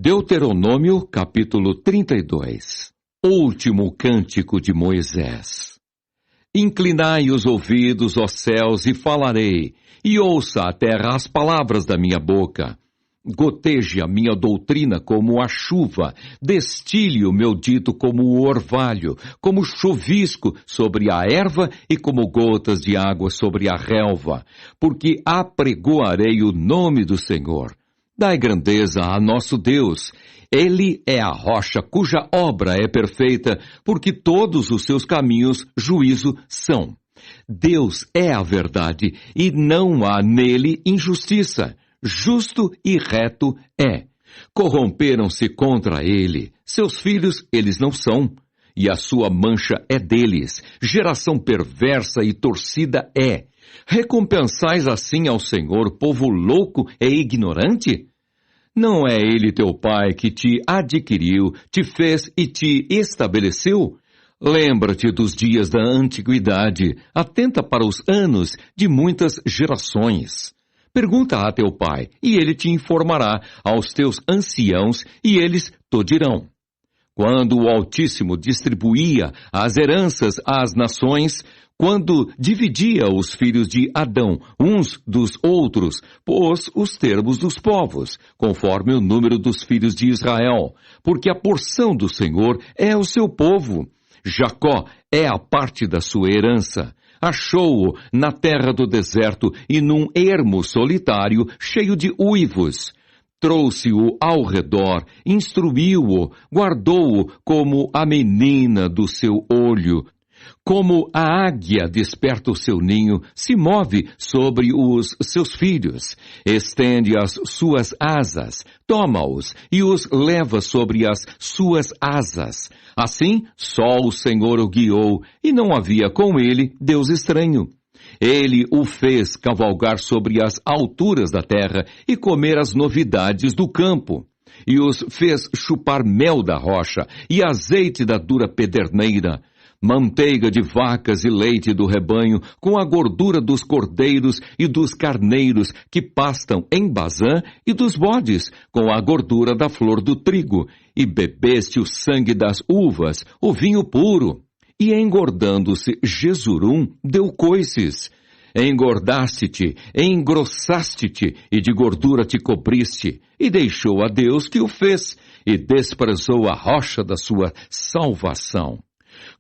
Deuteronômio, capítulo 32. Último cântico de Moisés. Inclinai os ouvidos, ó céus, e falarei, e ouça a terra as palavras da minha boca. Goteje a minha doutrina como a chuva, destile o meu dito como o orvalho, como chuvisco sobre a erva e como gotas de água sobre a relva, porque apregoarei o nome do Senhor. Dai grandeza a nosso Deus. Ele é a rocha cuja obra é perfeita, porque todos os seus caminhos juízo são. Deus é a verdade, e não há nele injustiça. Justo e reto é. Corromperam-se contra ele. Seus filhos eles não são, e a sua mancha é deles. Geração perversa e torcida é. Recompensais assim ao Senhor, povo louco e ignorante? Não é ele teu pai que te adquiriu, te fez e te estabeleceu? Lembra-te dos dias da antiguidade, atenta para os anos de muitas gerações. Pergunta a teu pai, e ele te informará, aos teus anciãos, e eles te dirão. Quando o Altíssimo distribuía as heranças às nações, quando dividia os filhos de Adão uns dos outros, pôs os termos dos povos, conforme o número dos filhos de Israel, porque a porção do Senhor é o seu povo. Jacó é a parte da sua herança. Achou-o na terra do deserto e num ermo solitário cheio de uivos. Trouxe-o ao redor, instruiu-o, guardou-o como a menina do seu olho. Como a águia desperta o seu ninho, se move sobre os seus filhos, estende as suas asas, toma-os e os leva sobre as suas asas. Assim, só o Senhor o guiou, e não havia com ele Deus estranho. Ele o fez cavalgar sobre as alturas da terra e comer as novidades do campo. E os fez chupar mel da rocha e azeite da dura pederneira, manteiga de vacas e leite do rebanho, com a gordura dos cordeiros e dos carneiros que pastam em Bazã, e dos bodes, com a gordura da flor do trigo, e bebeste o sangue das uvas, o vinho puro. E engordando-se Jesurum, deu coices. Engordaste-te, engrossaste-te, e de gordura te cobriste, e deixou a Deus que o fez, e desprezou a rocha da sua salvação.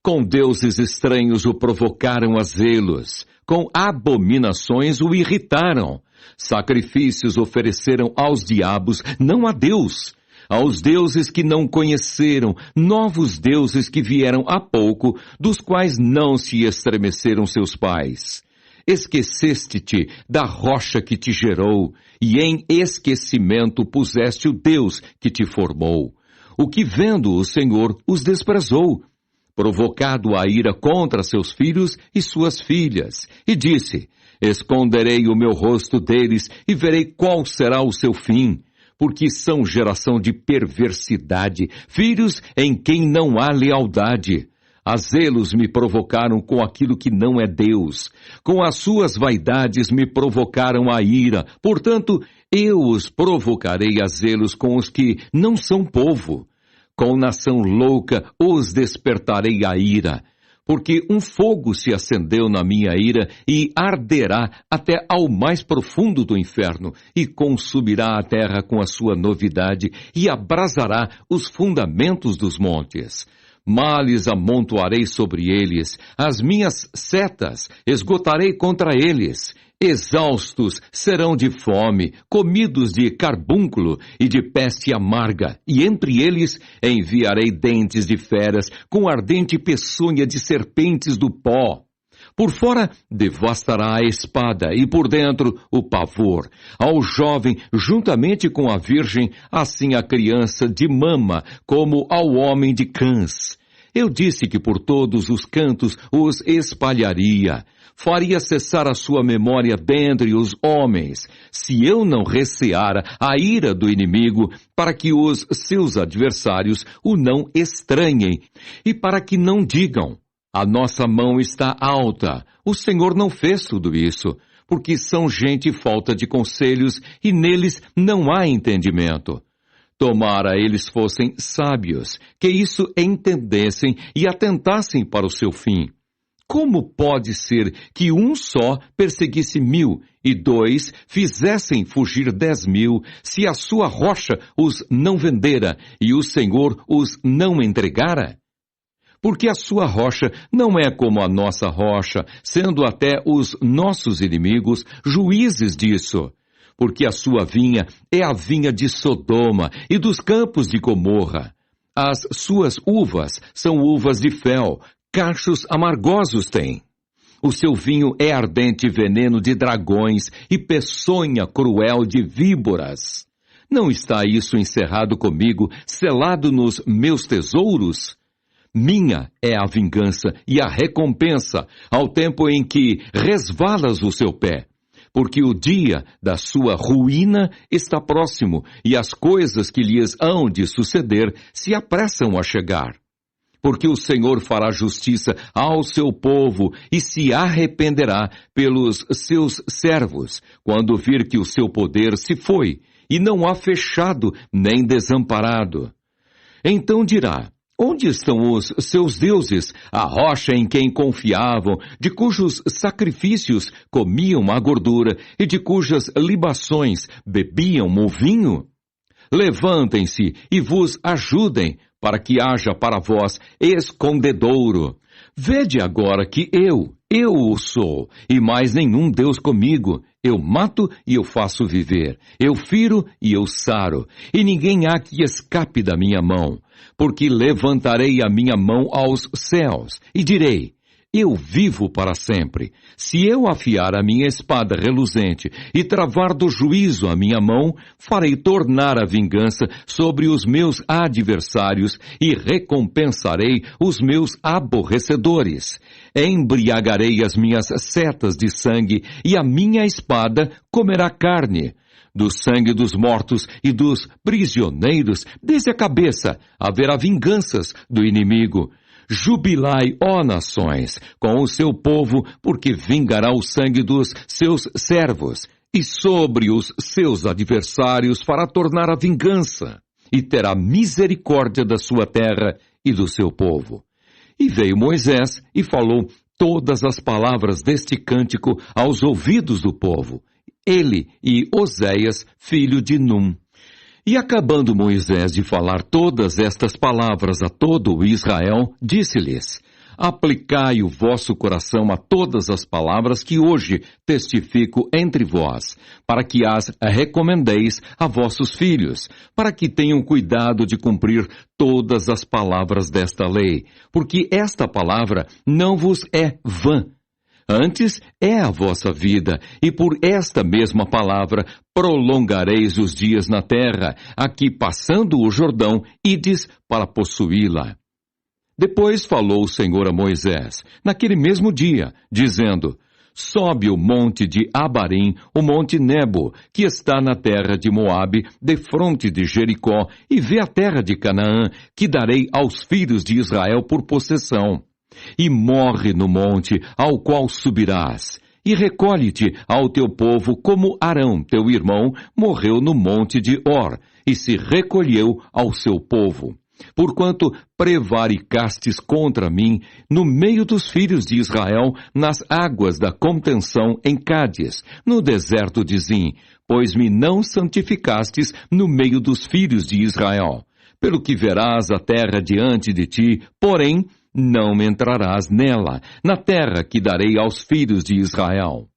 Com deuses estranhos o provocaram a zelos, com abominações o irritaram. Sacrifícios ofereceram aos diabos, não a Deus. Aos deuses que não conheceram, novos deuses que vieram há pouco, dos quais não se estremeceram seus pais. Esqueceste-te da rocha que te gerou, e em esquecimento puseste o Deus que te formou. O que vendo o Senhor os desprezou, provocado a ira contra seus filhos e suas filhas, e disse, esconderei o meu rosto deles e verei qual será o seu fim, porque são geração de perversidade, filhos em quem não há lealdade. A zelos me provocaram com aquilo que não é Deus, com as suas vaidades me provocaram a ira, portanto, eu os provocarei a zelos com os que não são povo. Com nação louca os despertarei a ira, porque um fogo se acendeu na minha ira e arderá até ao mais profundo do inferno, e consumirá a terra com a sua novidade e abrasará os fundamentos dos montes. Males amontoarei sobre eles, as minhas setas esgotarei contra eles. Exaustos serão de fome, comidos de carbúnculo e de peste amarga, e entre eles enviarei dentes de feras, com ardente peçonha de serpentes do pó. Por fora devastará a espada, e por dentro o pavor. Ao jovem, juntamente com a virgem, assim a criança de mama, como ao homem de cãs. Eu disse que por todos os cantos os espalharia. Faria cessar a sua memória dentre os homens, se eu não receara a ira do inimigo, para que os seus adversários o não estranhem, e para que não digam, a nossa mão está alta, o Senhor não fez tudo isso, porque são gente falta de conselhos, e neles não há entendimento. Tomara eles fossem sábios, que isso entendessem e atentassem para o seu fim. Como pode ser que um só perseguisse 1000 e 2 fizessem fugir 10.000, se a sua rocha os não vendera e o Senhor os não entregara? Porque a sua rocha não é como a nossa rocha, sendo até os nossos inimigos juízes disso. Porque a sua vinha é a vinha de Sodoma e dos campos de Gomorra. As suas uvas são uvas de fel, cachos amargosos tem. O seu vinho é ardente veneno de dragões e peçonha cruel de víboras. Não está isso encerrado comigo, selado nos meus tesouros? Minha é a vingança e a recompensa ao tempo em que resvalas o seu pé. Porque o dia da sua ruína está próximo e as coisas que lhes hão de suceder se apressam a chegar. Porque o Senhor fará justiça ao seu povo e se arrependerá pelos seus servos, quando vir que o seu poder se foi, e não há fechado nem desamparado. Então dirá: onde estão os seus deuses, a rocha em quem confiavam, de cujos sacrifícios comiam a gordura e de cujas libações bebiam o vinho? Levantem-se e vos ajudem, para que haja para vós escondedouro. Vede agora que eu o sou, e mais nenhum Deus comigo. Eu mato e eu faço viver, eu firo e eu saro, e ninguém há que escape da minha mão. Porque levantarei a minha mão aos céus, e direi: eu vivo para sempre. Se eu afiar a minha espada reluzente e travar do juízo a minha mão, farei tornar a vingança sobre os meus adversários e recompensarei os meus aborrecedores. Embriagarei as minhas setas de sangue e a minha espada comerá carne. Do sangue dos mortos e dos prisioneiros, desde a cabeça, haverá vinganças do inimigo. Jubilai, ó nações, com o seu povo, porque vingará o sangue dos seus servos, e sobre os seus adversários fará tornar a vingança, e terá misericórdia da sua terra e do seu povo. E veio Moisés e falou todas as palavras deste cântico aos ouvidos do povo, ele e Oséias, filho de Num. E acabando Moisés de falar todas estas palavras a todo o Israel, disse-lhes: aplicai o vosso coração a todas as palavras que hoje testifico entre vós, para que as recomendeis a vossos filhos, para que tenham cuidado de cumprir todas as palavras desta lei, porque esta palavra não vos é vã. Antes é a vossa vida, e por esta mesma palavra prolongareis os dias na terra, aqui passando o Jordão, ides para possuí-la. Depois falou o Senhor a Moisés, naquele mesmo dia, dizendo: sobe o monte de Abarim, o monte Nebo, que está na terra de Moabe, defronte de Jericó, e vê a terra de Canaã, que darei aos filhos de Israel por possessão. E morre no monte ao qual subirás, e recolhe-te ao teu povo como Arão, teu irmão, morreu no monte de Or, e se recolheu ao seu povo. Porquanto prevaricastes contra mim no meio dos filhos de Israel, nas águas da contenção em Cádiz, no deserto de Zim, pois me não santificastes no meio dos filhos de Israel. Pelo que verás a terra diante de ti, porém, não entrarás nela, na terra que darei aos filhos de Israel.